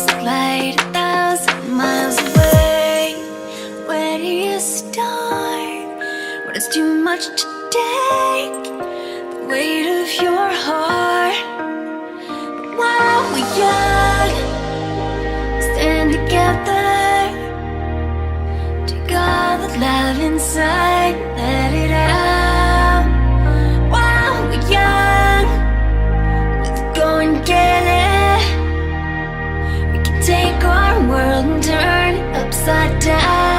days light 1,000 miles away. Where do you start when it's too much to take? The weight of your heart. While we're young, stand together. Take all the love inside, let it out. While we're young, let's go and get it. We can take our world and turn it upside down.